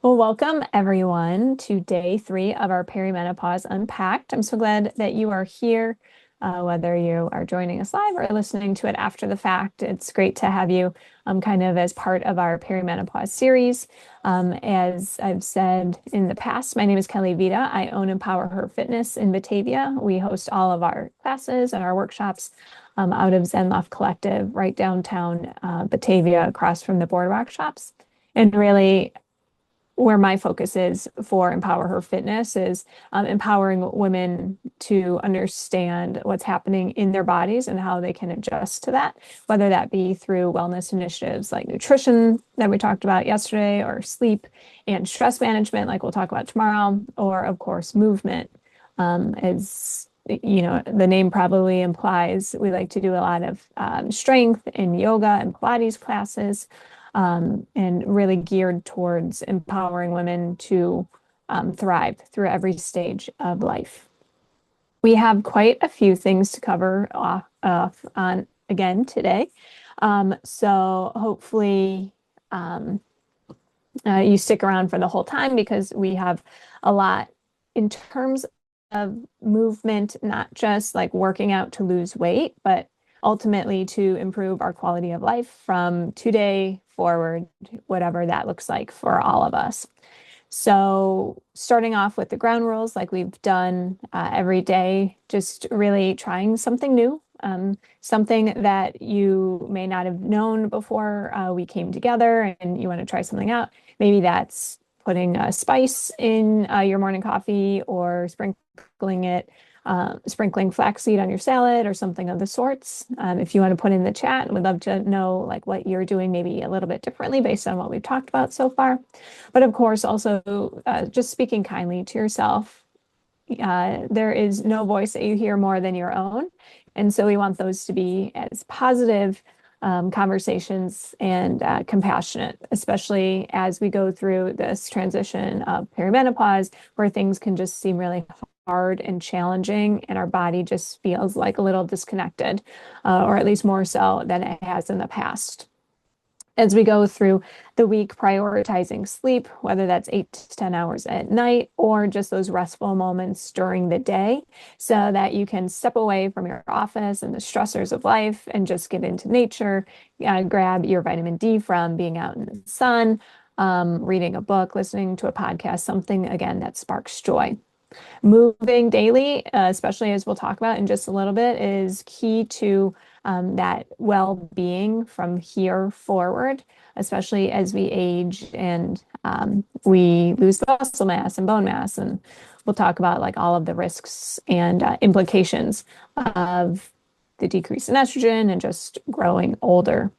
Well, welcome everyone to day 3 of our Perimenopause Unpacked. I'm so glad that you are here, whether you are joining us live or listening to it after the fact. It's great to have you kind of as part of our perimenopause series. As I've said in the past, my name is Kelly Vita. I own Empower Her Fitness in Batavia. We host all of our classes and our workshops out of Zen Loft Collective right downtown Batavia across from the Boardwalk Shops. And really, where my focus is for Empower Her Fitness is empowering women to understand what's happening in their bodies and how they can adjust to that, whether that be through wellness initiatives like nutrition that we talked about yesterday, or sleep and stress management, like we'll talk about tomorrow, or of course, movement. As you know, the name probably implies, we like to do a lot of strength and yoga and Pilates classes, and really geared towards empowering women to thrive through every stage of life. We have quite a few things to cover off on again today. So hopefully you stick around for the whole time, because we have a lot in terms of movement, not just like working out to lose weight, but ultimately to improve our quality of life from today forward, whatever that looks like for all of us. So starting off with the ground rules, like we've done every day, just really trying something new, something that you may not have known before we came together and you want to try something out. Maybe that's putting a spice in your morning coffee, or sprinkling flaxseed on your salad or something of the sorts. If you want to put in the chat, we'd love to know like what you're doing maybe a little bit differently based on what we've talked about so far. But of course, also just speaking kindly to yourself. There is no voice that you hear more than your own. And so we want those to be as positive conversations and compassionate, especially as we go through this transition of perimenopause, where things can just seem really hard and challenging, and our body just feels like a little disconnected, or at least more so than it has in the past. As we go through the week, prioritizing sleep, whether that's 8 to 10 hours at night or just those restful moments during the day, so that you can step away from your office and the stressors of life and just get into nature, grab your vitamin D from being out in the sun, reading a book, listening to a podcast, something again that sparks joy. Moving daily, especially as we'll talk about in just a little bit, is key to that well-being from here forward, especially as we age and we lose muscle mass and bone mass. And we'll talk about like all of the risks and implications of the decrease in estrogen and just growing older.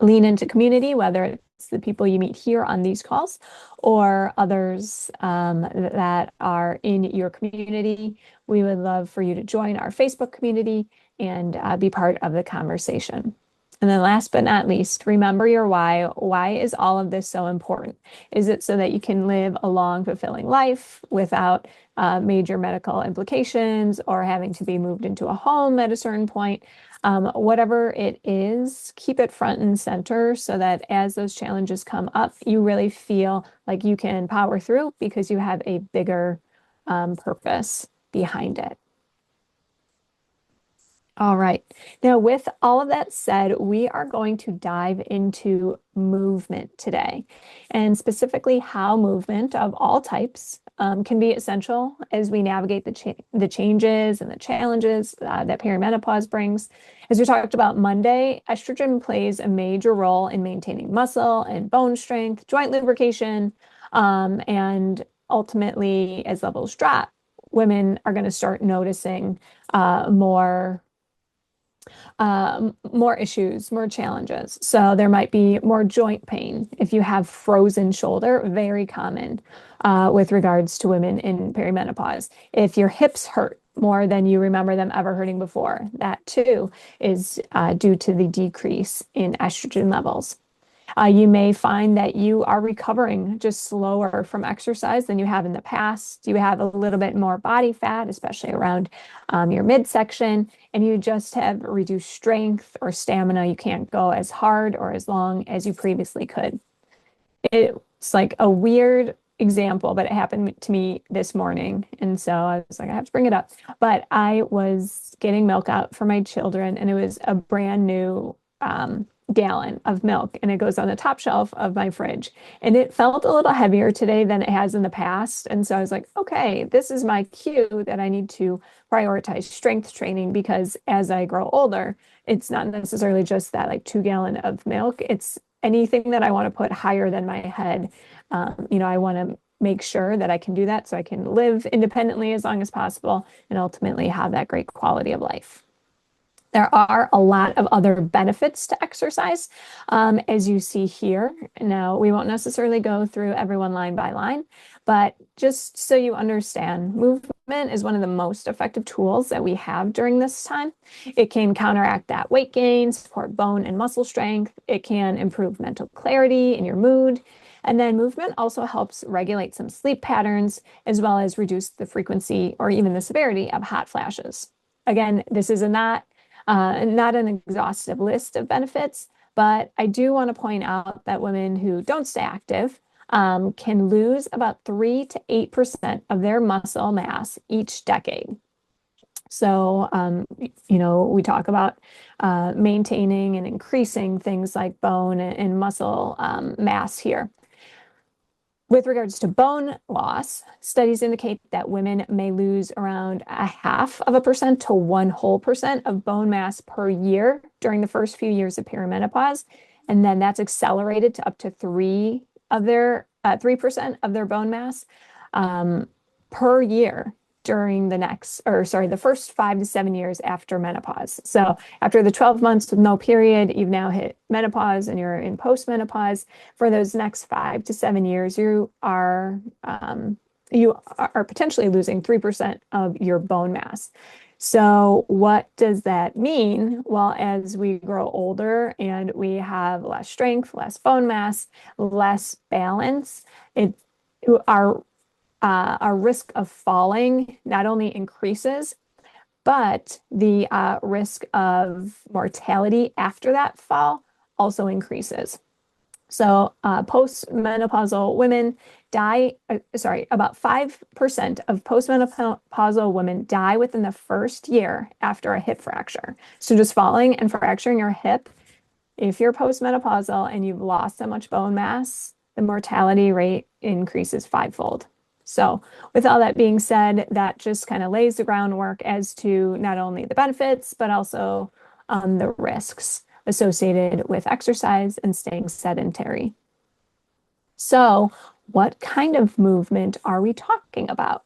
Lean into community, whether it's the people you meet here on these calls or others that are in your community. We would love for you to join our Facebook community and be part of the conversation. And then last but not least, remember your why. Why is all of this so important? Is it so that you can live a long, fulfilling life without major medical implications or having to be moved into a home at a certain point? Whatever it is, keep it front and center so that as those challenges come up, you really feel like you can power through because you have a bigger purpose behind it. All right. Now, with all of that said, we are going to dive into movement today, and specifically how movement of all types can be essential as we navigate the changes and the challenges that perimenopause brings. As we talked about Monday, estrogen plays a major role in maintaining muscle and bone strength, joint lubrication, and ultimately, as levels drop, women are going to start noticing more issues, more challenges. So there might be more joint pain. If you have frozen shoulder, very common with regards to women in perimenopause. If your hips hurt more than you remember them ever hurting before, that too is due to the decrease in estrogen levels. You may find that you are recovering just slower from exercise than you have in the past. You have a little bit more body fat, especially around your midsection, and you just have reduced strength or stamina. You can't go as hard or as long as you previously could. It's It's like a weird example, but it happened to me this morning. And so I was like, I have to bring it up. But I was getting milk out for my children, and it was a brand new gallon of milk, and it goes on the top shelf of my fridge. And it felt a little heavier today than it has in the past. And so I was like, okay, this is my cue that I need to prioritize strength training because as I grow older, it's not necessarily just that like 2 gallon of milk. It's anything that I want to put higher than my head. I want to make sure that I can do that so I can live independently as long as possible and ultimately have that great quality of life. There are a lot of other benefits to exercise, as you see here. Now, we won't necessarily go through everyone line by line, but just so you understand, movement is one of the most effective tools that we have during this time. It can counteract that weight gain, support bone and muscle strength. It can improve mental clarity and your mood. And then movement also helps regulate some sleep patterns, as well as reduce the frequency or even the severity of hot flashes. Again, this is not an exhaustive list of benefits, but I do want to point out that women who don't stay active can lose about 3 to 8% of their muscle mass each decade. So, we talk about maintaining and increasing things like bone and muscle mass here. With regards to bone loss, studies indicate that women may lose around 0.5% to 1% of bone mass per year during the first few years of perimenopause. And then that's accelerated to up to 3% of their bone mass per year during the first 5 to 7 years after menopause. So after the 12 months with no period, you've now hit menopause and you're in postmenopause. For those next 5 to 7 years, you are potentially losing 3% of your bone mass. So what does that mean? Well, as we grow older and we have less strength, less bone mass, less balance, our risk of falling not only increases, but the risk of mortality after that fall also increases. So postmenopausal women about 5% of postmenopausal women die within the first year after a hip fracture. So just falling and fracturing your hip, if you're postmenopausal and you've lost so much bone mass, the mortality rate increases fivefold. So with all that being said, that just kind of lays the groundwork as to not only the benefits, but also the risks associated with exercise and staying sedentary. So what kind of movement are we talking about?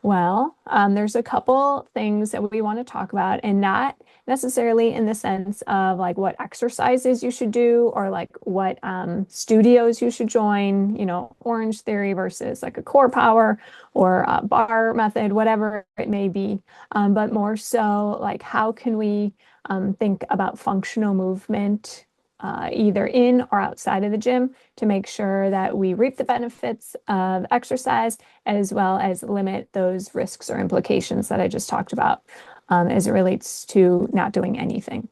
Well, there's a couple things that we want to talk about, and not necessarily in the sense of like what exercises you should do or like what studios you should join, Orange Theory versus like a core power or a bar method, whatever it may be. But more so like how can we think about functional movement either in or outside of the gym to make sure that we reap the benefits of exercise as well as limit those risks or implications that I just talked about as it relates to not doing anything.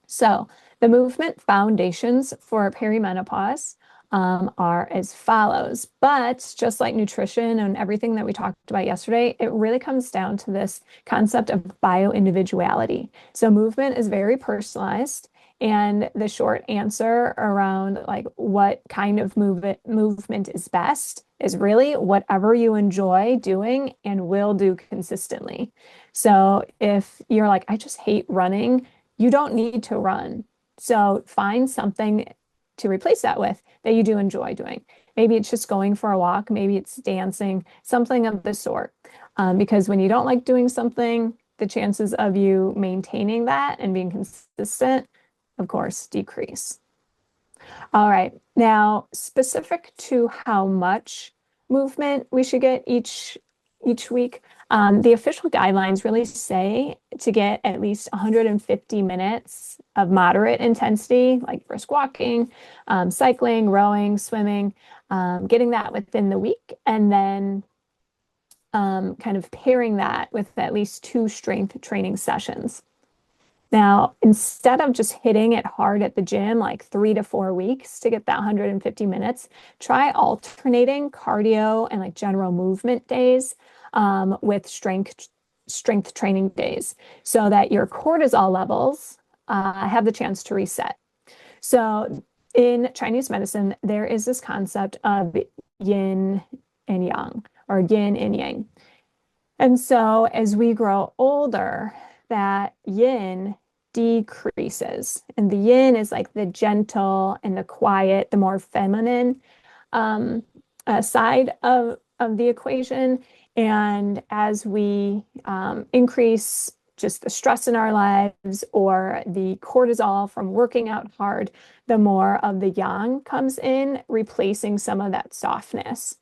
So the movement foundations for perimenopause are as follows. But just like nutrition and everything that we talked about yesterday, it really comes down to this concept of bioindividuality. So movement is very personalized. And the short answer around like what kind of movement is best is really whatever you enjoy doing and will do consistently. So if you're like, I just hate running, you don't need to run. So find something to replace that with that you do enjoy doing. Maybe it's just going for a walk, maybe it's dancing, something of the sort. Because when you don't like doing something, the chances of you maintaining that and being consistent, of course, decrease. All right, now specific to how much movement we should get each week, the official guidelines really say to get at least 150 minutes of moderate intensity, like brisk walking, cycling, rowing, swimming, getting that within the week, and then kind of pairing that with at least 2 strength training sessions. Now, instead of just hitting it hard at the gym, like 3 to 4 weeks to get that 150 minutes, try alternating cardio and like general movement days with strength training days so that your cortisol levels have the chance to reset. So in Chinese medicine, there is this concept of yin and yang or yin and yang. And so as we grow older, that yin decreases. And the yin is like the gentle and the quiet, the more feminine um, side of the equation. And as we increase just the stress in our lives or the cortisol from working out hard, the more of the yang comes in, replacing some of that softness.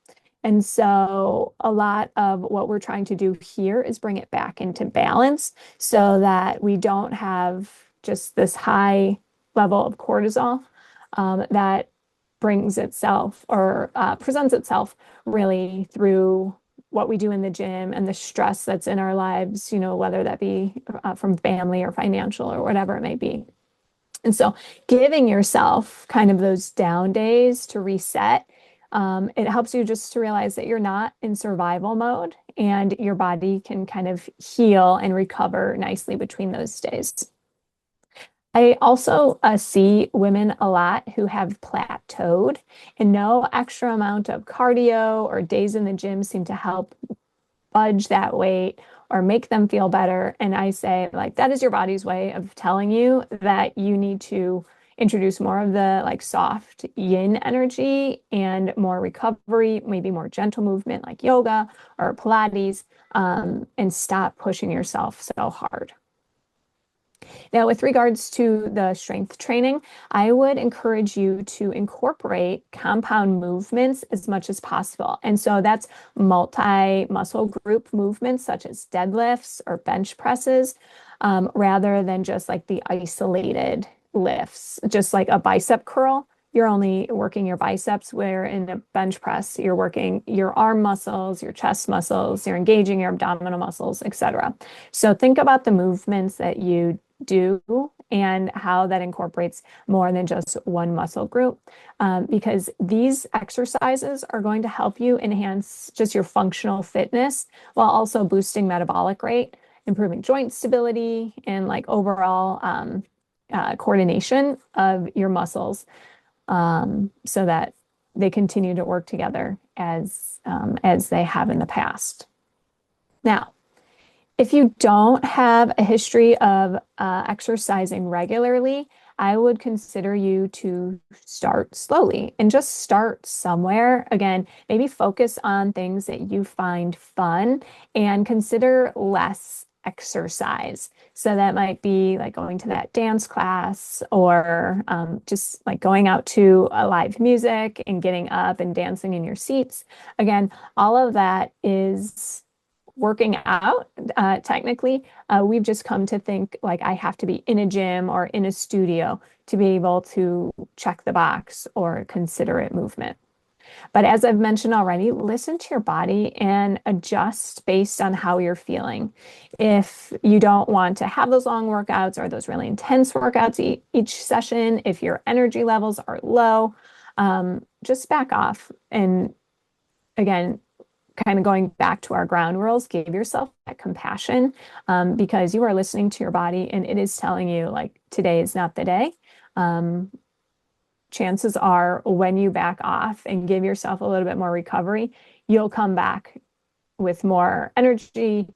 And so a lot of what we're trying to do here is bring it back into balance so that we don't have just this high level of cortisol that brings itself or presents itself really through what we do in the gym and the stress that's in our lives, whether that be from family or financial or whatever it may be. And so giving yourself kind of those down days to reset, it helps you just to realize that you're not in survival mode and your body can kind of heal and recover nicely between those days. I also see women a lot who have plateaued and no extra amount of cardio or days in the gym seem to help budge that weight or make them feel better. And I say, like, that is your body's way of telling you that you need to introduce more of the like soft yin energy and more recovery, maybe more gentle movement like yoga or Pilates, and stop pushing yourself so hard. Now, with regards to the strength training, I would encourage you to incorporate compound movements as much as possible. And so that's multi-muscle group movements such as deadlifts or bench presses, rather than just like the isolated lifts, just like a bicep curl. You're only working your biceps, where in a bench press, you're working your arm muscles, your chest muscles, you're engaging your abdominal muscles, etc. So think about the movements that you do and how that incorporates more than just one muscle group, because these exercises are going to help you enhance just your functional fitness while also boosting metabolic rate, improving joint stability, and like overall coordination of your muscles, so that they continue to work together as they have in the past. Now, if you don't have a history of exercising regularly, I would consider you to start slowly and just start somewhere. Again, maybe focus on things that you find fun and consider less exercise. So that might be like going to that dance class or just like going out to a live music and getting up and dancing in your seats. Again, all of that is working out, technically. We've just come to think like I have to be in a gym or in a studio to be able to check the box or consider it movement. But as I've mentioned already, listen to your body and adjust based on how you're feeling. If you don't want to have those long workouts or those really intense workouts each session, if your energy levels are low, just back off. And again, kind of going back to our ground rules, give yourself that compassion, because you are listening to your body and it is telling you like today is not the day. Chances are when you back off and give yourself a little bit more recovery, you'll come back with more energy,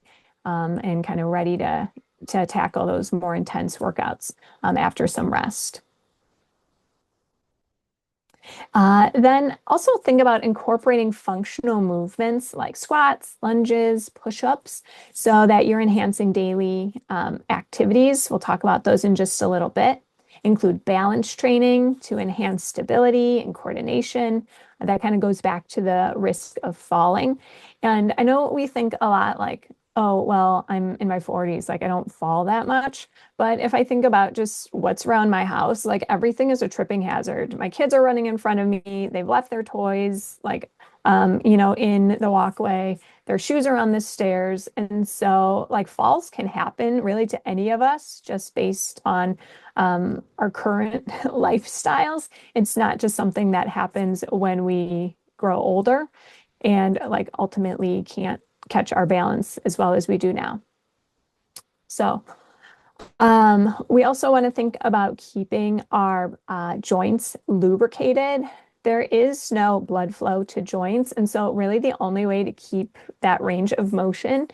and kind of ready to tackle those more intense workouts after some rest. Then also think about incorporating functional movements like squats, lunges, push-ups, so that you're enhancing daily activities. We'll talk about those in just a little bit. Include balance training to enhance stability and coordination. That kind of goes back to the risk of falling. And I know we think a lot like, oh, well, I'm in my 40s, like I don't fall that much. But if I think about just what's around my house, like everything is a tripping hazard. My kids are running in front of me. They've left their toys. Like in the walkway. Their shoes are on the stairs. And so, like, falls can happen really to any of us just based on our current lifestyles. It's not just something that happens when we grow older and, like, ultimately can't catch our balance as well as we do now. So, we also want to think about keeping our joints lubricated. There is no blood flow to joints, and so really the only way to keep that range of motion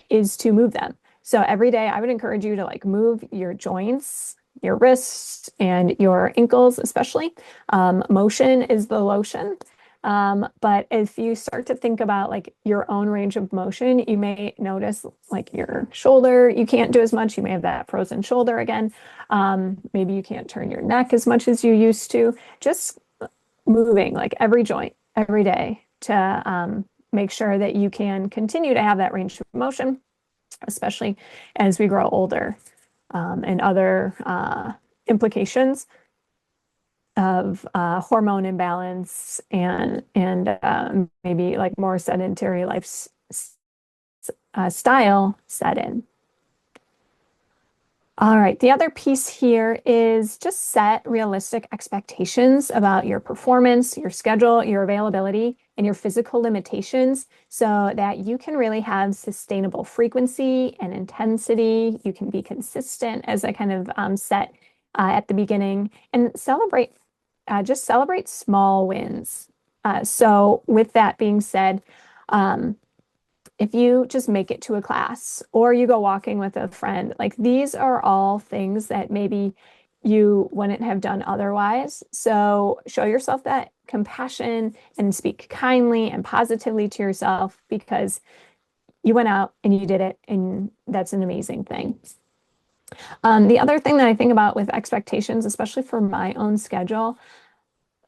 is to move them. So every day I would encourage you to like move your joints, your wrists, and your ankles, especially. Motion is the lotion. But if you start to think about like your own range of motion, you may notice like your shoulder, you can't do as much. You may have that frozen shoulder again. Maybe you can't turn your neck as much as you used to. Just moving like every joint every day to make sure that you can continue to have that range of motion, especially as we grow older, and other implications of hormone imbalance and maybe like more sedentary style set in. All right, the other piece here is just set realistic expectations about your performance, your schedule, your availability, and your physical limitations so that you can really have sustainable frequency and intensity. You can be consistent, as I kind of set at the beginning, and just celebrate small wins. So with that being said, if you just make it to a class or you go walking with a friend, like these are all things that maybe you wouldn't have done otherwise. So show yourself that compassion and speak kindly and positively to yourself because you went out and you did it, and that's an amazing thing. The other thing that I think about with expectations, especially for my own schedule,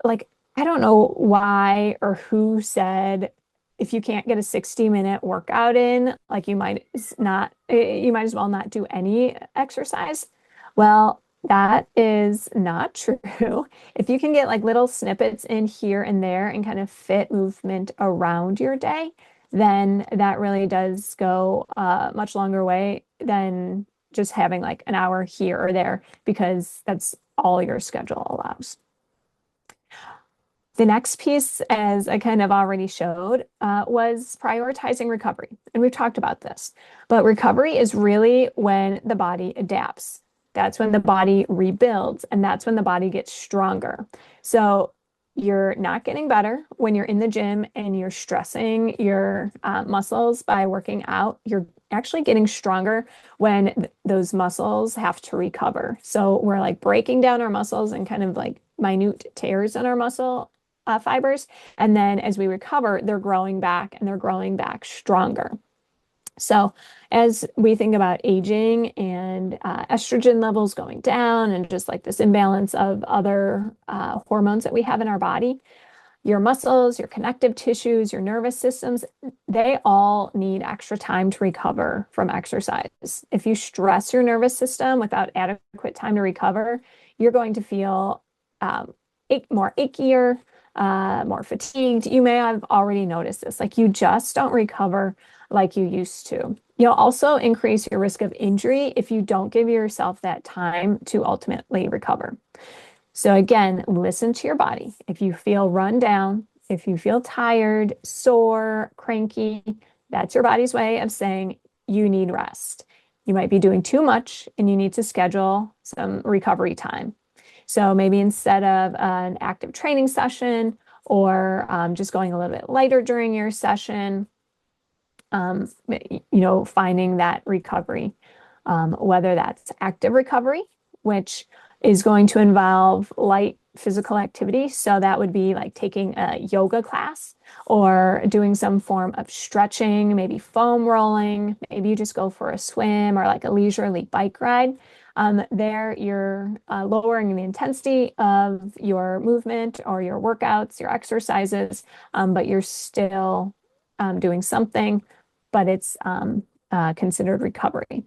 like I don't know why or who said if you can't get a 60-minute workout in, like you might as well not do any exercise. Well, that is not true. If you can get like little snippets in here and there and kind of fit movement around your day, then that really does go a much longer way than just having like an hour here or there because that's all your schedule allows. The next piece, as I kind of already showed, was prioritizing recovery. And we've talked about this, but recovery is really when the body adapts. That's when the body rebuilds, and that's when the body gets stronger. So you're not getting better when you're in the gym and you're stressing your muscles by working out. You're actually getting stronger when those muscles have to recover. So we're like breaking down our muscles and kind of like minute tears in our muscle fibers. And then as we recover, they're growing back and they're growing back stronger. So as we think about aging and estrogen levels going down and just like this imbalance of other hormones that we have in our body, your muscles, your connective tissues, your nervous systems, they all need extra time to recover from exercise. If you stress your nervous system without adequate time to recover, you're going to feel more achier, more fatigued. You may have already noticed this, like you just don't recover like you used to. You'll also increase your risk of injury if you don't give yourself that time to ultimately recover. So again, listen to your body. If you feel run down, if you feel tired, sore, cranky, that's your body's way of saying you need rest. You might be doing too much and you need to schedule some recovery time. So maybe instead of an active training session or just going a little bit lighter during your session, finding that recovery, whether that's active recovery, which is going to involve light physical activity. So that would be like taking a yoga class or doing some form of stretching, maybe foam rolling. Maybe you just go for a swim or like a leisurely bike ride. There you're lowering the intensity of your movement or your workouts, your exercises, but you're still doing something, but it's considered recovery.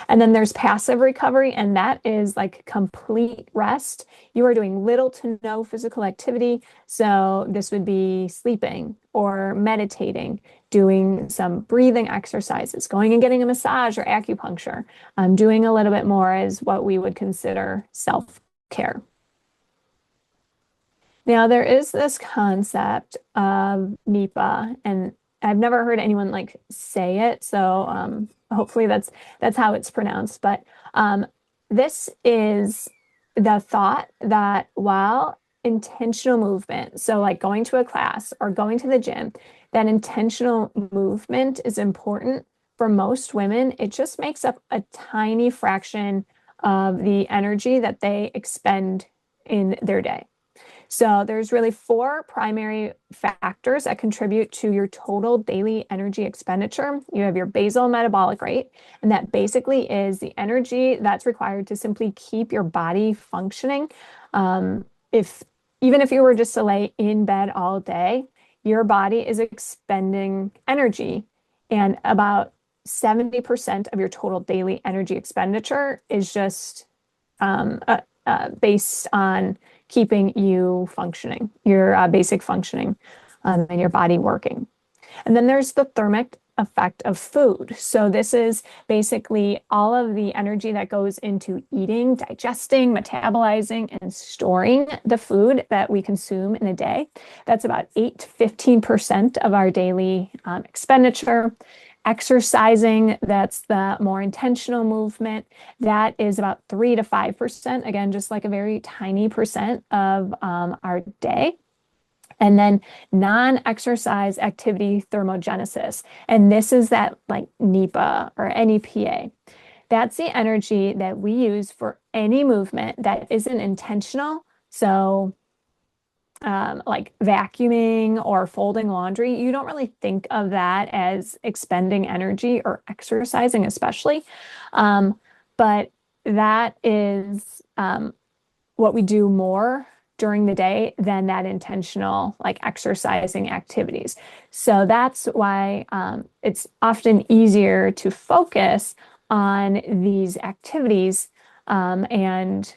And then there's passive recovery, and that is like complete rest. You are doing little to no physical activity. So this would be sleeping or meditating, doing some breathing exercises, going and getting a massage or acupuncture. Doing a little bit more is what we would consider self-care. Now, there is this concept of NEPA, and I've never heard anyone like say it, so hopefully that's how it's pronounced. But this is the thought that while intentional movement, so like going to a class or going to the gym, that intentional movement is important for most women. It just makes up a tiny fraction of the energy that they expend in their day. So there's really four primary factors that contribute to your total daily energy expenditure. You have your basal metabolic rate, and that basically is the energy that's required to simply keep your body functioning. If even if you were just to lay in bed all day, your body is expending energy, and about 70% of your total daily energy expenditure is just based on keeping you functioning, your basic functioning, and your body working. And then there's the thermic effect of food. So this is basically all of the energy that goes into eating, digesting, metabolizing, and storing the food that we consume in a day. That's about 8 to 15% of our daily expenditure. Exercising, that's the more intentional movement, that is about 3 to 5%. Again, just like a very tiny percent of our day. And then non-exercise activity thermogenesis. And this is that like NEPA or NEPA. That's the energy that we use for any movement that isn't intentional. So like vacuuming or folding laundry, you don't really think of that as expending energy or exercising, especially. But that is what we do more during the day than that intentional like exercising activities. So that's why it's often easier to focus on these activities and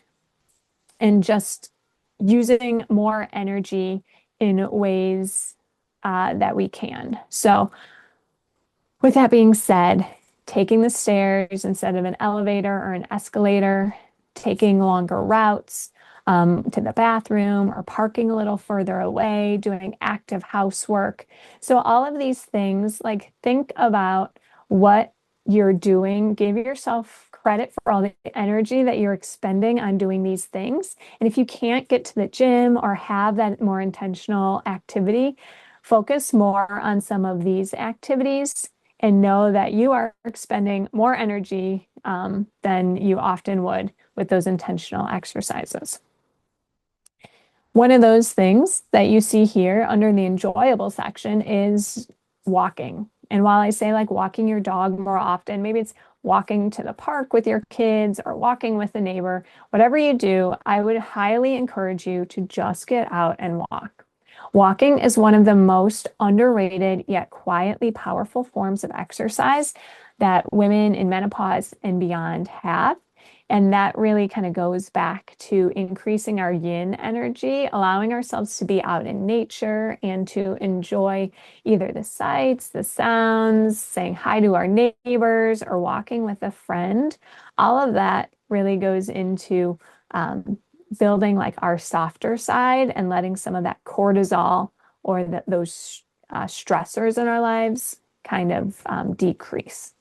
just using more energy in ways that we can. So with that being said, taking the stairs instead of an elevator or an escalator, taking longer routes to the bathroom or parking a little further away, doing active housework. So all of these things, like think about what you're doing, give yourself credit for all the energy that you're expending on doing these things. And if you can't get to the gym or have that more intentional activity, focus more on some of these activities and know that you are expending more energy than you often would with those intentional exercises. One of those things that you see here under the enjoyable section is walking. And while I say like walking your dog more often, maybe it's walking to the park with your kids or walking with a neighbor, whatever you do, I would highly encourage you to just get out and walk. Walking is one of the most underrated yet quietly powerful forms of exercise that women in menopause and beyond have. And that really kind of goes back to increasing our yin energy, allowing ourselves to be out in nature and to enjoy either the sights, the sounds, saying hi to our neighbors, or walking with a friend. All of that really goes into building like our softer side and letting some of that cortisol or those stressors in our lives kind of decrease.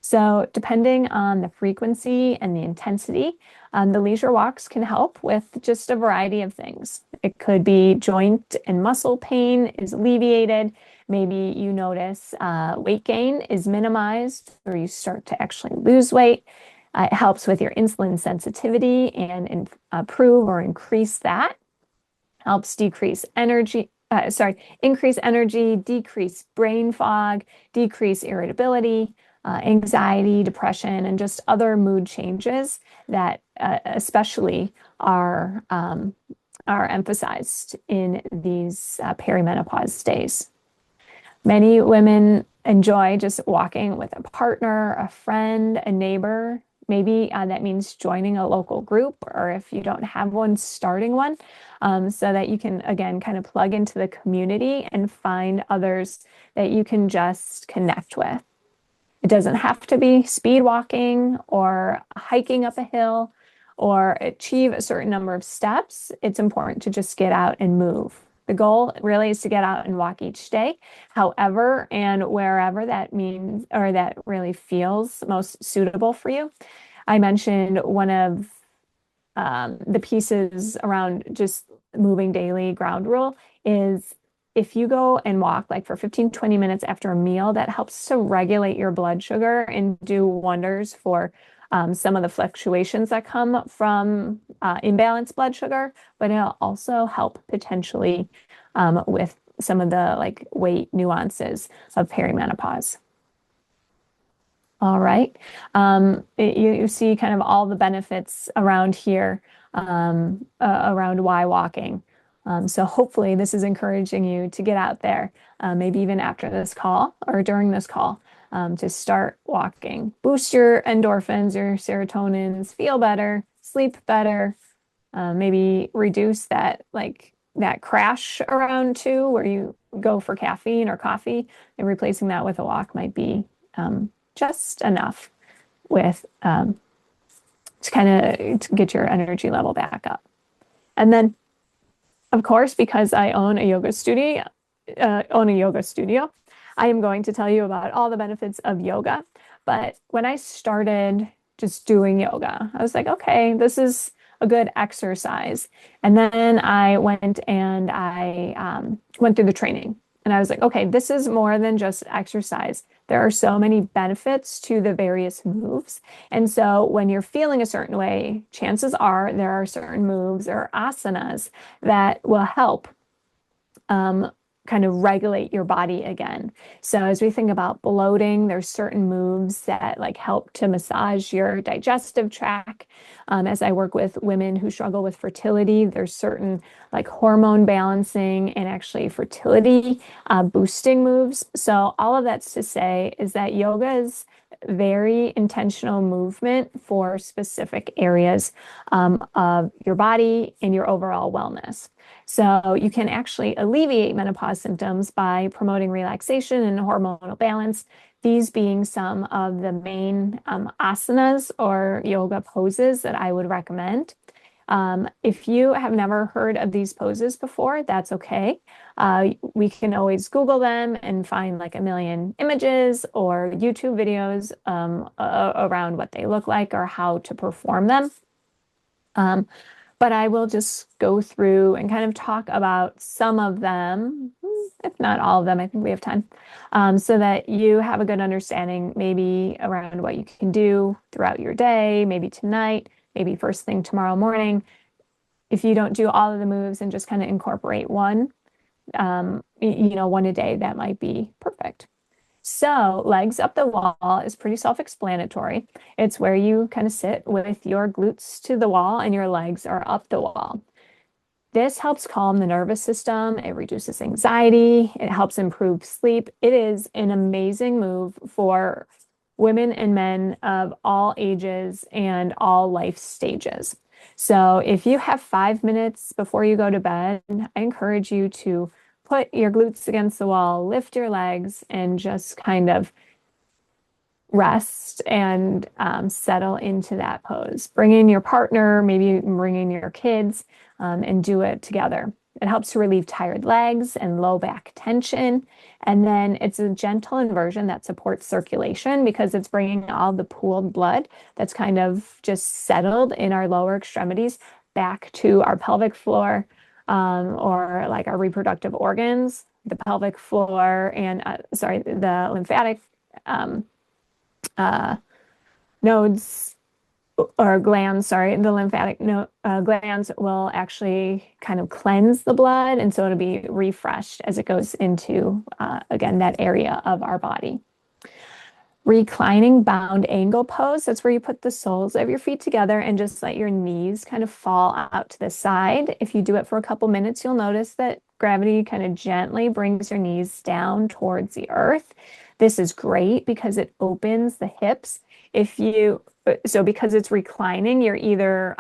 So depending on the frequency and the intensity, the leisure walks can help with just a variety of things. It could be joint and muscle pain is alleviated. Maybe you notice weight gain is minimized, or you start to actually lose weight. It helps with your insulin sensitivity and improve or increase that. Helps decrease energy, increase energy, decrease brain fog, decrease irritability, anxiety, depression, and just other mood changes that especially are emphasized in these perimenopause days. Many women enjoy just walking with a partner, a friend, a neighbor. Maybe that means joining a local group, or if you don't have one, starting one, so that you can, again, kind of plug into the community and find others that you can just connect with. It doesn't have to be speed walking or hiking up a hill or achieve a certain number of steps. It's important to just get out and move. The goal really is to get out and walk each day, however and wherever that means or that really feels most suitable for you. I mentioned one of the pieces around just moving daily ground rule is if you go and walk like for 15, 20 minutes after a meal, that helps to regulate your blood sugar and do wonders for some of the fluctuations that come from imbalanced blood sugar, but it'll also help potentially with some of the like weight nuances of perimenopause. All right. You see kind of all the benefits around here around why walking. So hopefully this is encouraging you to get out there, maybe even after this call or during this call, to start walking. Boost your endorphins, your serotonins, feel better, sleep better, maybe reduce that crash around two where you go for caffeine or coffee, and replacing that with a walk might be just enough with to kind of get your energy level back up. And then, of course, because I own a yoga studio, I am going to tell you about all the benefits of yoga. But when I started just doing yoga, I was like, okay, this is a good exercise. And then I went and I went through the training. And I was like, okay, this is more than just exercise. There are so many benefits to the various moves. And so when you're feeling a certain way, chances are there are certain moves or asanas that will help kind of regulate your body again. So as we think about bloating, there's certain moves that like help to massage your digestive tract. As I work with women who struggle with fertility, there's certain like hormone balancing and actually fertility boosting moves. So all of that's to say is that yoga is very intentional movement for specific areas of your body and your overall wellness. So you can actually alleviate menopause symptoms by promoting relaxation and hormonal balance, these being some of the main asanas or yoga poses that I would recommend. If you have never heard of these poses before, that's okay. We can always Google them and find like a million images or YouTube videos around what they look like or how to perform them. But I will just go through and kind of talk about some of them, if not all of them. I think we have 10, so that you have a good understanding maybe around what you can do throughout your day, maybe tonight, maybe first thing tomorrow morning. If you don't do all of the moves and just kind of incorporate one, one a day, that might be perfect. So legs up the wall is pretty self-explanatory. It's where you kind of sit with your glutes to the wall and your legs are up the wall. This helps calm the nervous system. It reduces anxiety. It helps improve sleep. It is an amazing move for women and men of all ages and all life stages. So if you have 5 minutes before you go to bed, I encourage you to put your glutes against the wall, lift your legs, and just kind of rest and settle into that pose. Bring in your partner, maybe bring in your kids, and do it together. It helps to relieve tired legs and low back tension. And then it's a gentle inversion that supports circulation because it's bringing all the pooled blood that's kind of just settled in our lower extremities back to our pelvic floor, or like our reproductive organs, the pelvic floor, and the lymphatic nodes or glands, the lymphatic glands will actually kind of cleanse the blood. And so it'll be refreshed as it goes into, again, that area of our body. Reclining bound angle pose. That's where you put the soles of your feet together and just let your knees kind of fall out to the side. If you do it for a couple minutes, you'll notice that gravity kind of gently brings your knees down towards the earth. This is great because it opens the hips. If you, so because it's reclining, you're either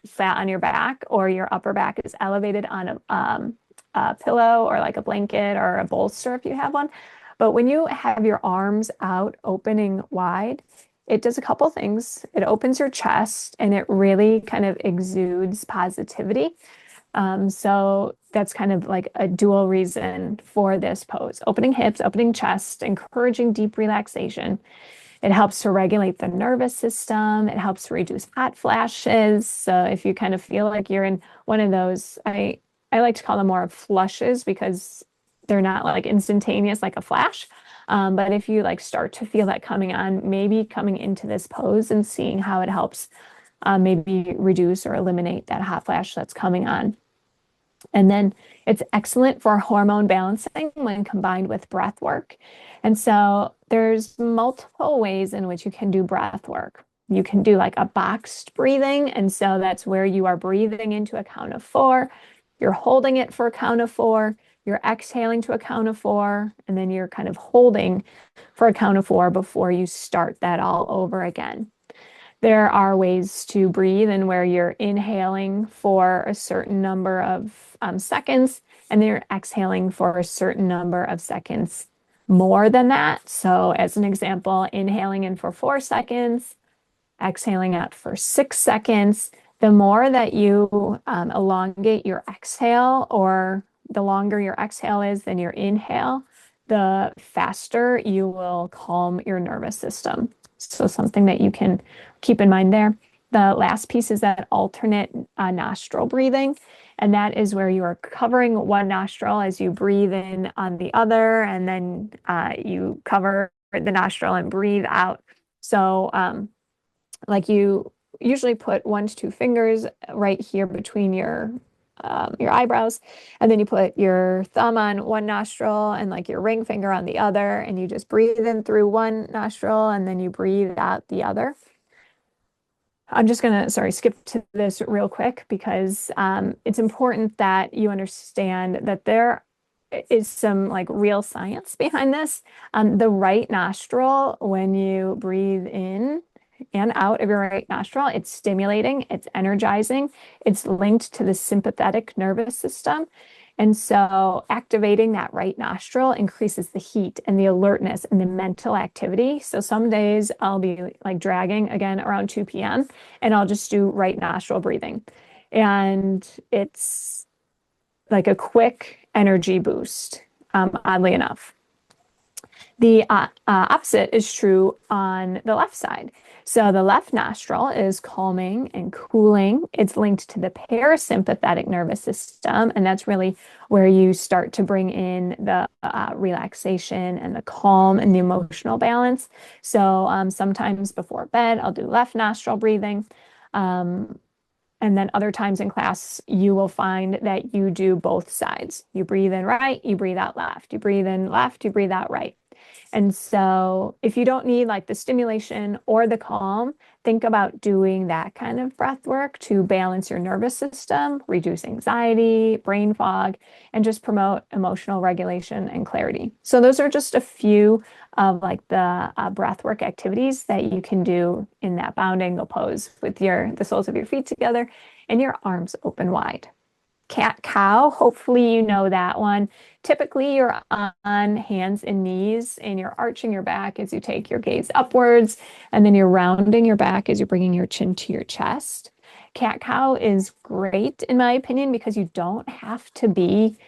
flat on your back or your upper back is elevated on a pillow or like a blanket or a bolster if you have one. But when you have your arms out opening wide, it does a couple things. It opens your chest and it really kind of exudes positivity. So that's kind of like a dual reason for this pose. Opening hips, opening chest, encouraging deep relaxation. It helps to regulate the nervous system. It helps to reduce hot flashes. So if you kind of feel like you're in one of those, I like to call them more flushes because they're not like instantaneous like a flash. But if you like start to feel that coming on, maybe coming into this pose and seeing how it helps maybe reduce or eliminate that hot flash that's coming on. And then it's excellent for hormone balancing when combined with breath work. And so there's multiple ways in which you can do breath work. You can do like a boxed breathing. And so that's where you are breathing into a count of 4. You're holding it for a count of 4. You're exhaling to a count of 4. And then you're kind of holding for a count of 4 before you start that all over again. There are ways to breathe and where you're inhaling for a certain number of seconds and then you're exhaling for a certain number of seconds more than that. So as an example, inhaling in for 4 seconds, exhaling out for 6 seconds. The more that you elongate your exhale or the longer your exhale is than your inhale, the faster you will calm your nervous system. So something that you can keep in mind there. The last piece is that alternate nostril breathing. And that is where you are covering one nostril as you breathe in on the other, and then you cover the nostril and breathe out. So like you usually put 1 to 2 fingers right here between your eyebrows, and then you put your thumb on one nostril and like your ring finger on the other, and you just breathe in through one nostril and then you breathe out the other. I'm just going to, skip to this real quick because it's important that you understand that there is some like real science behind this. The right nostril, when you breathe in and out of your right nostril, it's stimulating, it's energizing, it's linked to the sympathetic nervous system. And so activating that right nostril increases the heat and the alertness and the mental activity. So some days I'll be like dragging again around 2 p.m. and I'll just do right nostril breathing. And it's like a quick energy boost, oddly enough. The opposite is true on the left side. So the left nostril is calming and cooling. It's linked to the parasympathetic nervous system, and that's really where you start to bring in the relaxation and the calm and the emotional balance. So sometimes before bed, I'll do left nostril breathing. And then other times in class, you will find that you do both sides. You breathe in right, you breathe out left. You breathe in left, you breathe out right. And so if you don't need like the stimulation or the calm, think about doing that kind of breath work to balance your nervous system, reduce anxiety, brain fog, and just promote emotional regulation and clarity. So those are just a few of like the breath work activities that you can do in that bound angle pose with the soles of your feet together and your arms open wide. Cat cow, hopefully you know that one. Typically you're on hands and knees and you're arching your back as you take your gaze upwards, and then you're rounding your back as you're bringing your chin to your chest. Cat cow is great in my opinion because you don't have to be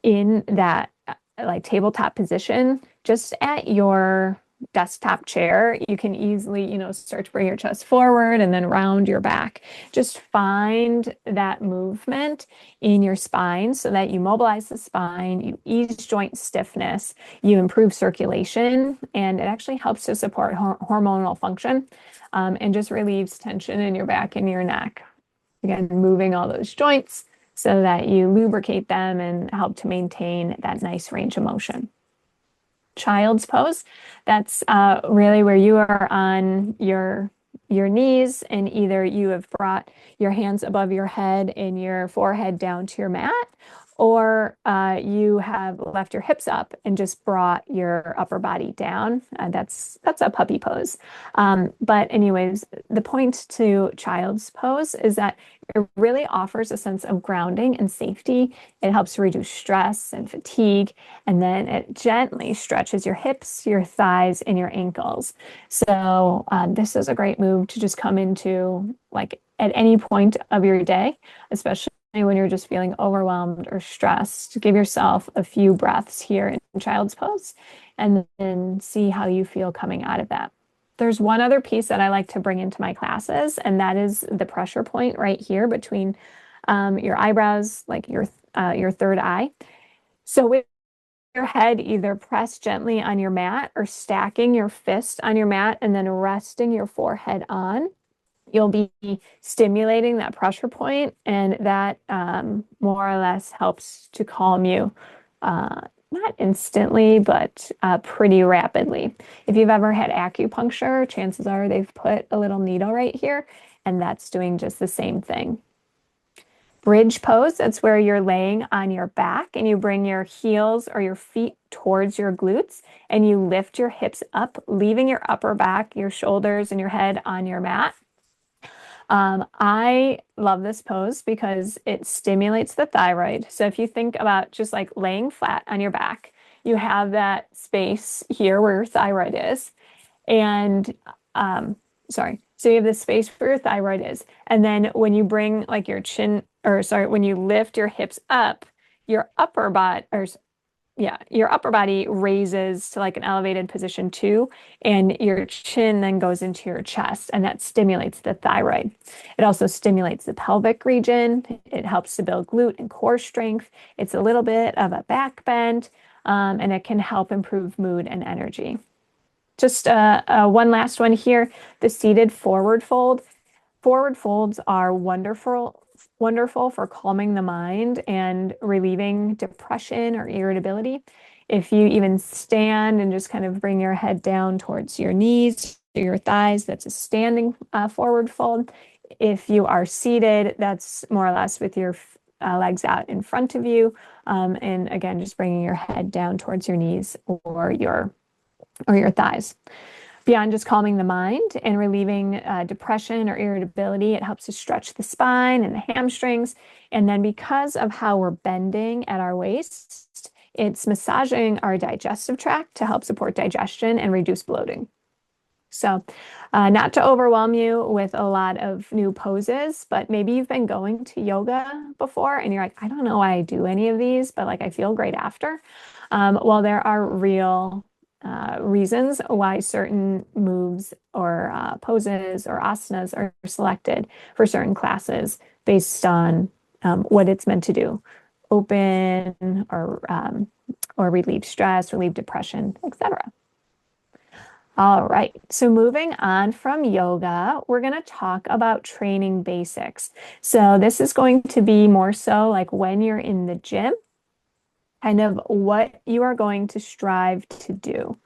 in that like tabletop position. Just at your desktop chair, you can easily, start to bring your chest forward and then round your back. Just find that movement in your spine so that you mobilize the spine, you ease joint stiffness, you improve circulation, and it actually helps to support hormonal function and just relieves tension in your back and your neck. Again, moving all those joints so that you lubricate them and help to maintain that nice range of motion. Child's pose, that's really where you are on your knees and either you have brought your hands above your head and your forehead down to your mat, or you have left your hips up and just brought your upper body down. That's a puppy pose. But anyways, the point to child's pose is that it really offers a sense of grounding and safety. It helps to reduce stress and fatigue, and then it gently stretches your hips, your thighs, and your ankles. So this is a great move to just come into like at any point of your day, especially when you're just feeling overwhelmed or stressed. Give yourself a few breaths here in child's pose and then see how you feel coming out of that. There's one other piece that I like to bring into my classes, and that is the pressure point right here between your eyebrows, like your third eye. So with your head either pressed gently on your mat or stacking your fist on your mat and then resting your forehead on, you'll be stimulating that pressure point, and that more or less helps to calm you. Not instantly, but pretty rapidly. If you've ever had acupuncture, chances are they've put a little needle right here, and that's doing just the same thing. Bridge pose, that's where you're laying on your back and you bring your heels or your feet towards your glutes and you lift your hips up, leaving your upper back, your shoulders, and your head on your mat. I love this pose because it stimulates the thyroid. So if you think about just like laying flat on your back, you have that space here where your thyroid is. And so you have this space where your thyroid is. And then when you bring like your chin, or sorry, when you lift your hips up, your upper body, or yeah, your upper body raises to like an elevated position too, and your chin then goes into your chest, and that stimulates the thyroid. It also stimulates the pelvic region. It helps to build glute and core strength. It's a little bit of a back bend, and it can help improve mood and energy. Just one last one here, the seated forward fold. Forward folds are wonderful for calming the mind and relieving depression or irritability. If you even stand and just kind of bring your head down towards your knees or your thighs, that's a standing forward fold. If you are seated, that's more or less with your legs out in front of you. And again, just bringing your head down towards your knees or your thighs. Beyond just calming the mind and relieving depression or irritability, it helps to stretch the spine and the hamstrings. And then because of how we're bending at our waist, it's massaging our digestive tract to help support digestion and reduce bloating. So not to overwhelm you with a lot of new poses, but maybe you've been going to yoga before and you're like, I don't know why I do any of these, but like I feel great after. Well, there are real reasons why certain moves or poses or asanas are selected for certain classes based on what it's meant to do. Open or relieve stress, relieve depression, etc. All right, so moving on from yoga, we're going to talk about training basics. So this is going to be more so like when you're in the gym, kind of what you are going to strive to do.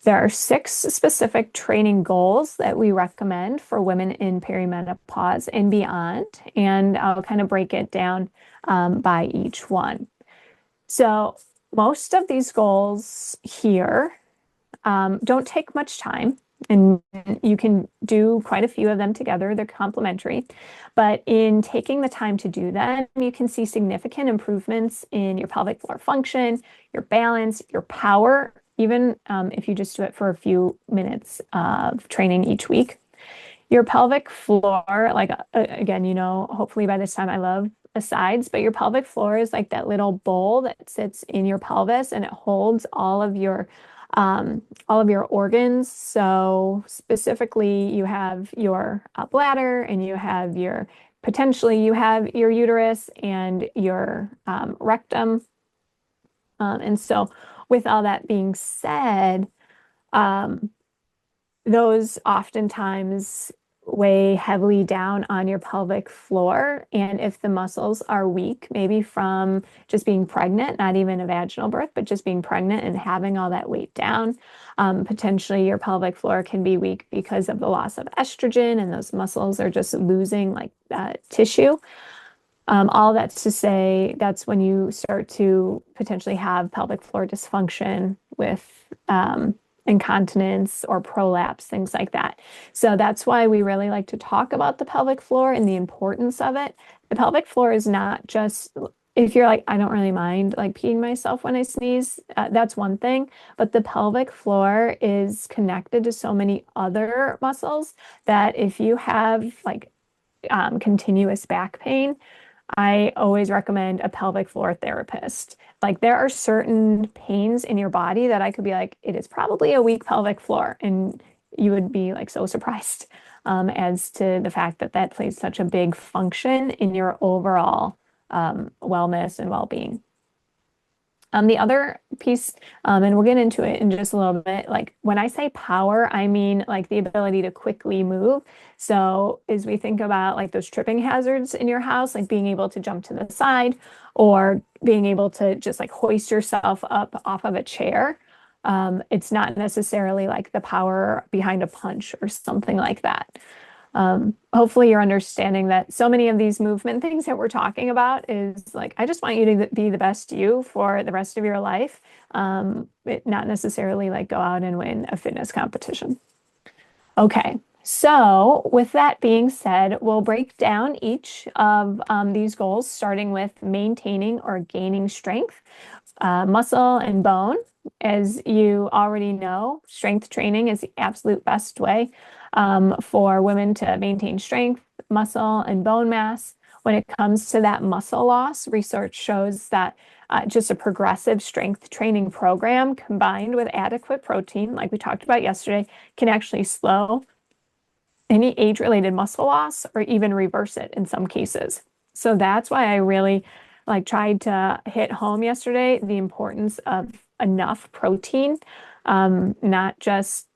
There are 6 specific training goals that we recommend for women in perimenopause and beyond, and I'll kind of break it down by each one. So most of these goals here don't take much time, and you can do quite a few of them together. They're complementary. But in taking the time to do that, you can see significant improvements in your pelvic floor function, your balance, your power, even if you just do it for a few minutes of training each week. Your pelvic floor, like again, hopefully by this time I love asides, but your pelvic floor is like that little bowl that sits in your pelvis and it holds all of your organs. So specifically, you have your bladder, and you have your uterus and your rectum. And so, with all that being said, those oftentimes weigh heavily down on your pelvic floor. And if the muscles are weak, maybe from just being pregnant, not even a vaginal birth, but just being pregnant and having all that weight down, potentially your pelvic floor can be weak because of the loss of estrogen, and those muscles are just losing like tissue. All that's to say, that's when you start to potentially have pelvic floor dysfunction with incontinence or prolapse, things like that. So that's why we really like to talk about the pelvic floor and the importance of it. The pelvic floor is not just, if you're like, I don't really mind like peeing myself when I sneeze, that's one thing. But the pelvic floor is connected to so many other muscles that if you have like continuous back pain, I always recommend a pelvic floor therapist. Like there are certain pains in your body that I could be like, it is probably a weak pelvic floor. And you would be like so surprised as to the fact that that plays such a big function in your overall wellness and well-being. The other piece, and we'll get into it in just a little bit, like when I say power, I mean like the ability to quickly move. So as we think about like those tripping hazards in your house, like being able to jump to the side or being able to just like hoist yourself up off of a chair, it's not necessarily like the power behind a punch or something like that. Hopefully you're understanding that so many of these movement things that we're talking about is like, I just want you to be the best you for the rest of your life. Not necessarily like go out and win a fitness competition. Okay. So with that being said, we'll break down each of these goals, starting with maintaining or gaining strength, muscle and bone. As you already know, strength training is the absolute best way for women to maintain strength, muscle, and bone mass. When it comes to that muscle loss, research shows that just a progressive strength training program combined with adequate protein, like we talked about yesterday, can actually slow any age-related muscle loss or even reverse it in some cases. So that's why I really like tried to hit home yesterday the importance of enough protein, not just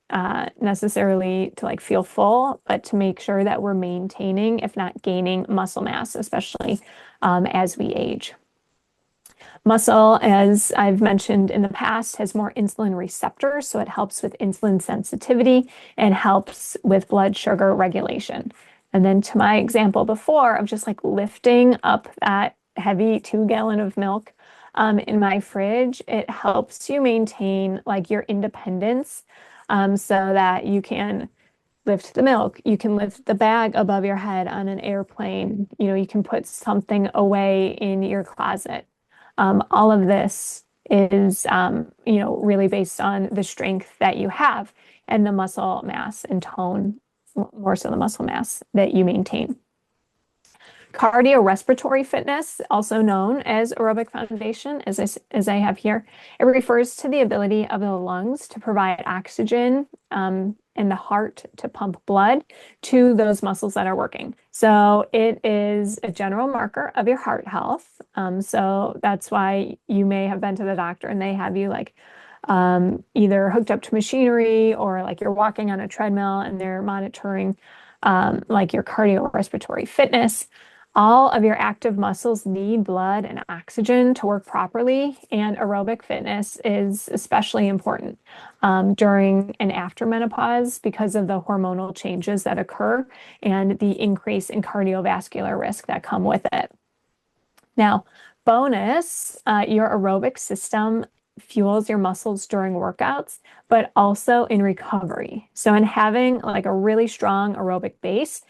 necessarily to like feel full, but to make sure that we're maintaining, if not gaining, muscle mass, especially as we age. Muscle, as I've mentioned in the past, has more insulin receptors, so it helps with insulin sensitivity and helps with blood sugar regulation. And then to my example before of just like lifting up that heavy 2 gallon of milk in my fridge, it helps you maintain like your independence so that you can lift the milk, you can lift the bag above your head on an airplane, you can put something away in your closet. All of this is, really based on the strength that you have and the muscle mass and tone, more so the muscle mass that you maintain. Cardiorespiratory fitness, also known as aerobic foundation, as I have here, it refers to the ability of the lungs to provide oxygen and the heart to pump blood to those muscles that are working. So it is a general marker of your heart health. So that's why you may have been to the doctor and they have you like either hooked up to machinery or like you're walking on a treadmill and they're monitoring like your cardiorespiratory fitness. All of your active muscles need blood and oxygen to work properly, and aerobic fitness is especially important during and after menopause because of the hormonal changes that occur and the increase in cardiovascular risk that come with it. Now, bonus, your aerobic system fuels your muscles during workouts, but also in recovery. So in having like a really strong aerobic base,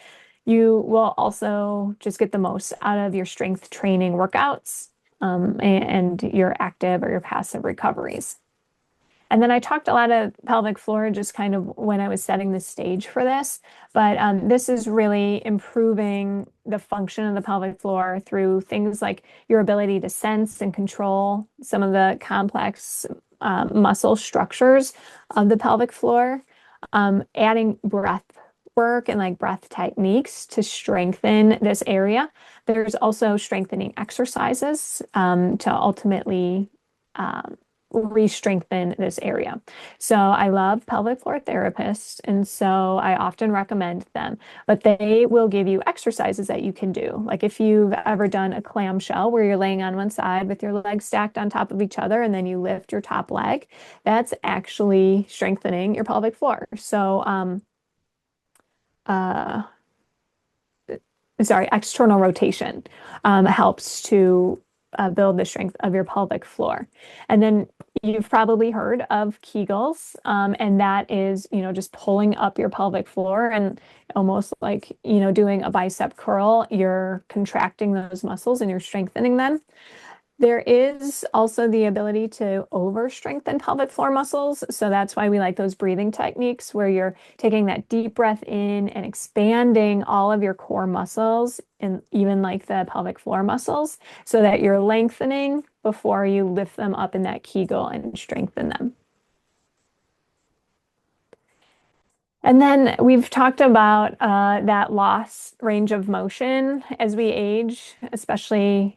you will also just get the most out of your strength training workouts and your active or your passive recoveries. And then I talked a lot of pelvic floor just kind of when I was setting the stage for this, but this is really improving the function of the pelvic floor through things like your ability to sense and control some of the complex muscle structures of the pelvic floor, adding breath work and like breath techniques to strengthen this area. There's also strengthening exercises to ultimately re-strengthen this area. So I love pelvic floor therapists, and so I often recommend them, but they will give you exercises that you can do. Like if you've ever done a clamshell where you're laying on one side with your legs stacked on top of each other and then you lift your top leg, that's actually strengthening your pelvic floor. So sorry, external rotation helps to build the strength of your pelvic floor. And then you've probably heard of Kegels, and that is, just pulling up your pelvic floor and almost like, doing a bicep curl. You're contracting those muscles and you're strengthening them. There is also the ability to over strengthen pelvic floor muscles. So that's why we like those breathing techniques where you're taking that deep breath in and expanding all of your core muscles and even like the pelvic floor muscles so that you're lengthening before you lift them up in that Kegel and strengthen them. And then we've talked about that loss range of motion as we age, especially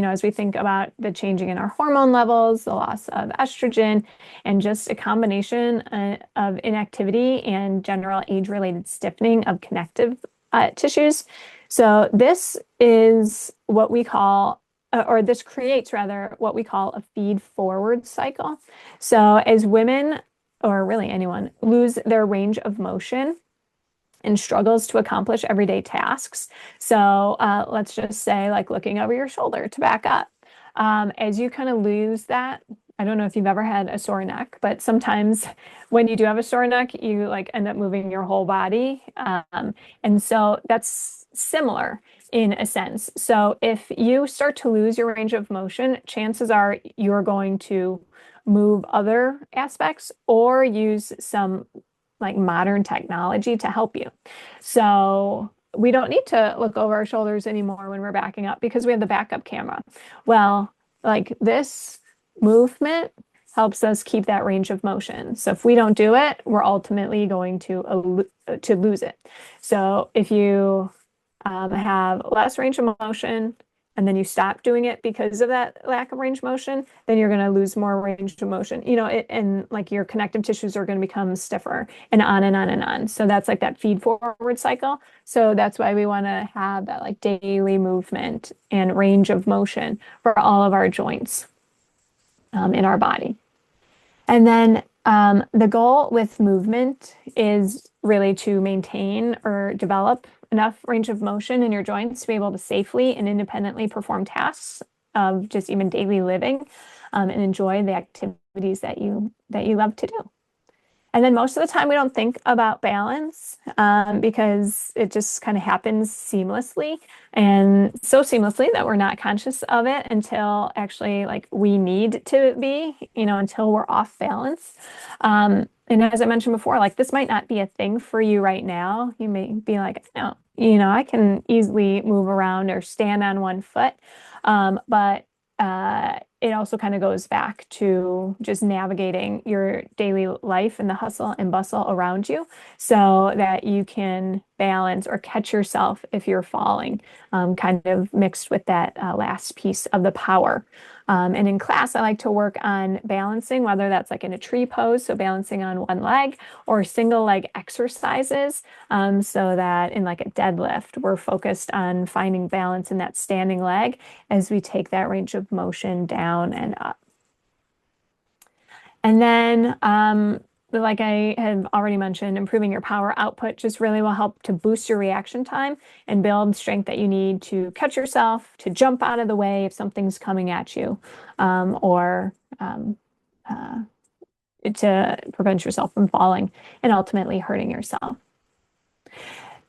as we think about the changing in our hormone levels, the loss of estrogen, and just a combination of inactivity and general age-related stiffening of connective tissues. So this is what we call, or this creates rather, what we call a feed-forward cycle. So as women, or really anyone, lose their range of motion and struggles to accomplish everyday tasks. So let's just say like looking over your shoulder to back up. As you kind of lose that, I don't know if you've ever had a sore neck, but sometimes when you do have a sore neck, you like end up moving your whole body. And so that's similar in a sense. So if you start to lose your range of motion, chances are you're going to move other aspects or use some like modern technology to help you. So we don't need to look over our shoulders anymore when we're backing up because we have the backup camera. Well, like this movement helps us keep that range of motion. So if we don't do it, we're ultimately going to lose it. So if you have less range of motion, and then you stop doing it because of that lack of range of motion, then you're going to lose more range of motion, and like your connective tissues are going to become stiffer and on and on and on. So that's like that feed forward cycle. So that's why we want to have that like daily movement and range of motion for all of our joints in our body. And then the goal with movement is really to maintain or develop enough range of motion in your joints to be able to safely and independently perform tasks of just even daily living and enjoy the activities that you love to do. And then most of the time we don't think about balance because it just kind of happens seamlessly and so seamlessly that we're not conscious of it until actually like we need to be, until we're off balance. And as I mentioned before, like this might not be a thing for you right now. You may be like, no, I can easily move around or stand on one foot. But it also kind of goes back to just navigating your daily life and the hustle and bustle around you so that you can balance or catch yourself if you're falling, kind of mixed with that last piece of the power. And in class, I like to work on balancing, whether that's like in a tree pose, so balancing on one leg, or single leg exercises, so that in like a deadlift, we're focused on finding balance in that standing leg as we take that range of motion down and up. And then, like I have already mentioned, improving your power output just really will help to boost your reaction time and build strength that you need to catch yourself, to jump out of the way if something's coming at you, or to prevent yourself from falling and ultimately hurting yourself.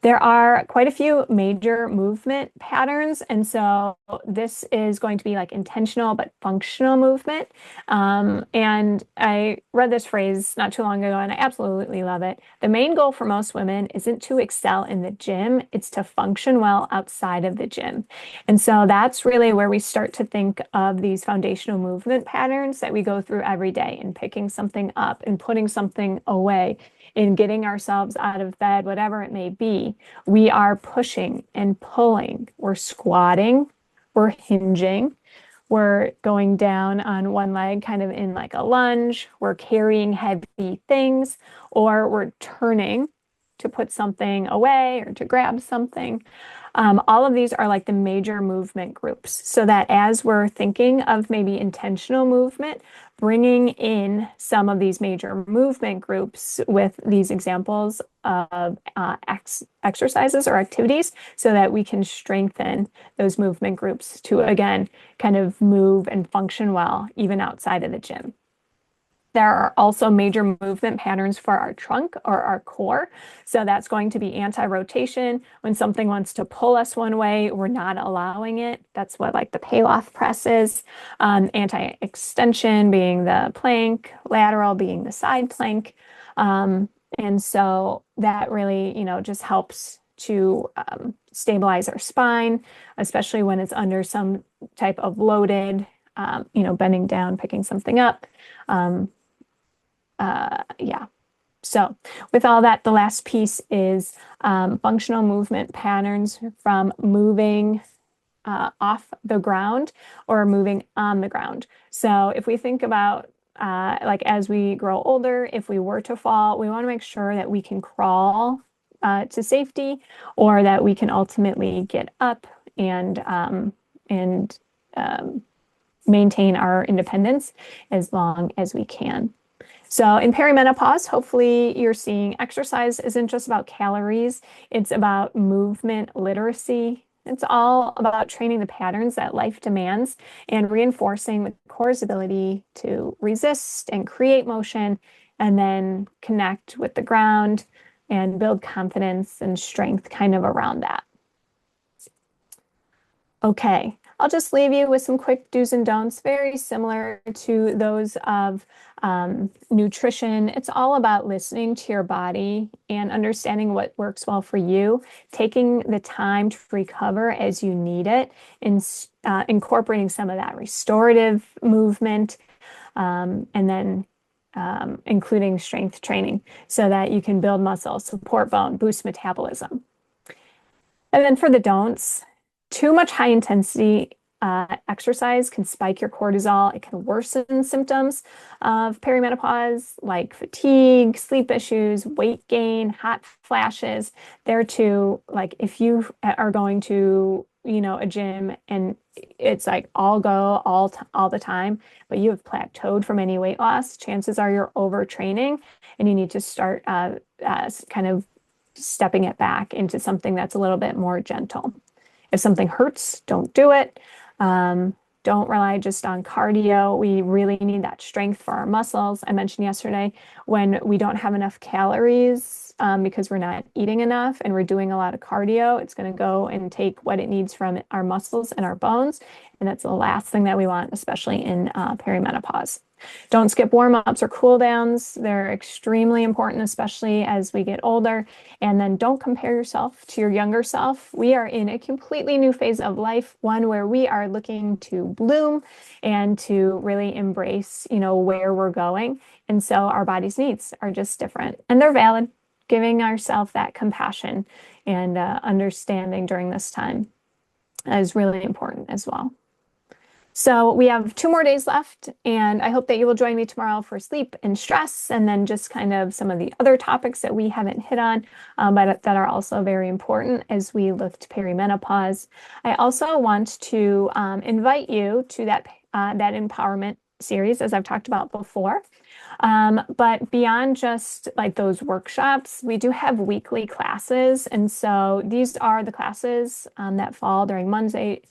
There are quite a few major movement patterns, and so this is going to be like intentional but functional movement. And I read this phrase not too long ago, and I absolutely love it. The main goal for most women isn't to excel in the gym, it's to function well outside of the gym. And so that's really where we start to think of these foundational movement patterns that we go through every day, and picking something up and putting something away, in getting ourselves out of bed, whatever it may be. We are pushing and pulling. We're squatting, we're hinging, we're going down on one leg, kind of in like a lunge, we're carrying heavy things, or we're turning to put something away or to grab something. All of these are like the major movement groups, so that as we're thinking of maybe intentional movement, bringing in some of these major movement groups with these examples of exercises or activities so that we can strengthen those movement groups to, again, kind of move and function well, even outside of the gym. There are also major movement patterns for our trunk or our core. So that's going to be anti-rotation. When something wants to pull us one way, we're not allowing it. That's what like the Pallof press is. Anti-extension being the plank, lateral being the side plank. And so that really, just helps to stabilize our spine, especially when it's under some type of loaded, bending down, picking something up. Yeah. So with all that, the last piece is functional movement patterns from moving off the ground or moving on the ground. So if we think about like as we grow older, if we were to fall, we want to make sure that we can crawl to safety, or that we can ultimately get up and maintain our independence as long as we can. So in perimenopause, hopefully you're seeing exercise isn't just about calories, it's about movement literacy. It's all about training the patterns that life demands and reinforcing the core's ability to resist and create motion, and then connect with the ground and build confidence and strength kind of around that. Okay, I'll just leave you with some quick do's and don'ts, very similar to those of nutrition. It's all about listening to your body and understanding what works well for you, taking the time to recover as you need it, and incorporating some of that restorative movement, and then including strength training so that you can build muscle, support bone, boost metabolism. And then for the don'ts, too much high intensity exercise can spike your cortisol. It can worsen symptoms of perimenopause like fatigue, sleep issues, weight gain, hot flashes. There too, like if you are going to, a gym and it's like all go all the time, but you have plateaued from any weight loss, chances are you're overtraining and you need to start kind of stepping it back into something that's a little bit more gentle. If something hurts, don't do it. Don't rely just on cardio. We really need that strength for our muscles. I mentioned yesterday when we don't have enough calories because we're not eating enough and we're doing a lot of cardio, it's going to go and take what it needs from our muscles and our bones. And that's the last thing that we want, especially in perimenopause. Don't skip warm-ups or cool downs. They're extremely important, especially as we get older. And then don't compare yourself to your younger self. We are in a completely new phase of life, one where we are looking to bloom and to really embrace, where we're going. And so our body's needs are just different and they're valid. Giving ourselves that compassion and understanding during this time is really important as well. So we have 2 more days left, and I hope that you will join me tomorrow for sleep and stress, and then just kind of some of the other topics that we haven't hit on, but that are also very important as we look to perimenopause. I also want to invite you to that empowerment series, as I've talked about before. But beyond just like those workshops, we do have weekly classes. And so these are the classes that fall during Monday,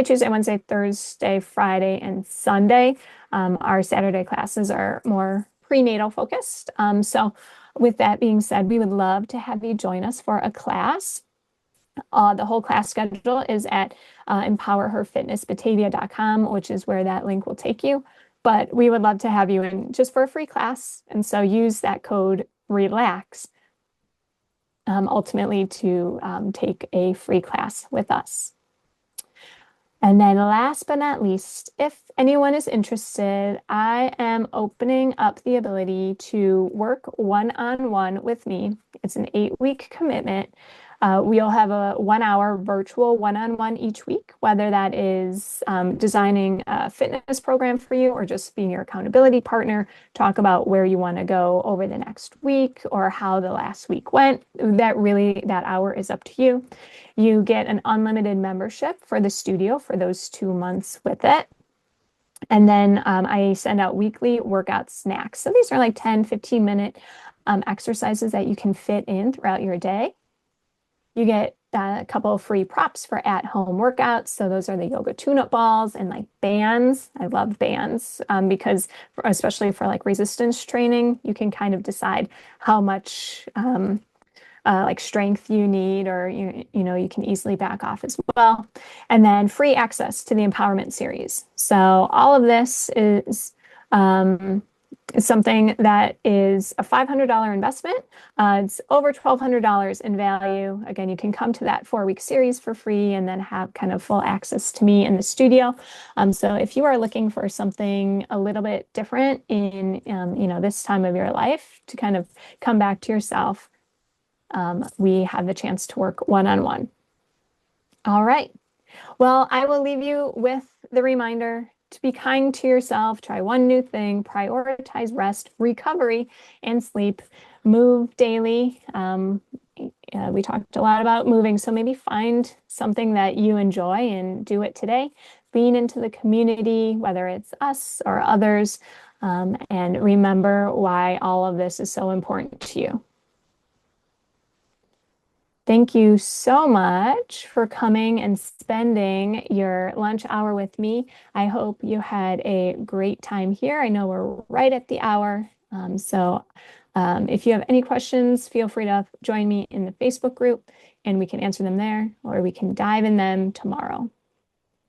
Tuesday, Wednesday, Thursday, Friday, and Sunday. Our Saturday classes are more prenatal focused. So with that being said, we would love to have you join us for a class. The whole class schedule is at empowerherfitnessbatavia.com, which is where that link will take you. But we would love to have you in just for a free class. And so use that code RELAX ultimately to take a free class with us. And then last but not least, if anyone is interested, I am opening up the ability to work one-on-one with me. It's an 8-week commitment We'll have a 1 hour virtual one-on-one each week, whether that is designing a fitness program for you or just being your accountability partner, talk about where you want to go over the next week or how the last week went. That hour is up to you. You get an unlimited membership for the studio for those 2 months with it. And then I send out weekly workout snacks. So these are like 10, 15-minute exercises that you can fit in throughout your day. You get a couple of free props for at-home workouts. So those are the yoga tune-up balls and like bands. I love bands because especially for like resistance training, you can kind of decide how much like strength you need, or you can easily back off as well. And then free access to the empowerment series. So all of this is something that is a $500 investment. It's over $1,200 in value. Again, you can come to that 4-week series for free and then have kind of full access to me in the studio. So if you are looking for something a little bit different in this time of your life to kind of come back to yourself, we have the chance to work one-on-one. All right. Well, I will leave you with the reminder to be kind to yourself, try one new thing, prioritize rest, recovery, and sleep, move daily. We talked a lot about moving, so maybe find something that you enjoy and do it today. Lean into the community, whether it's us or others, and remember why all of this is so important to you. Thank you so much for coming and spending your lunch hour with me. I hope you had a great time here. I know we're right at the hour. If you have any questions, feel free to join me in the Facebook group and we can answer them there, or we can dive in them tomorrow.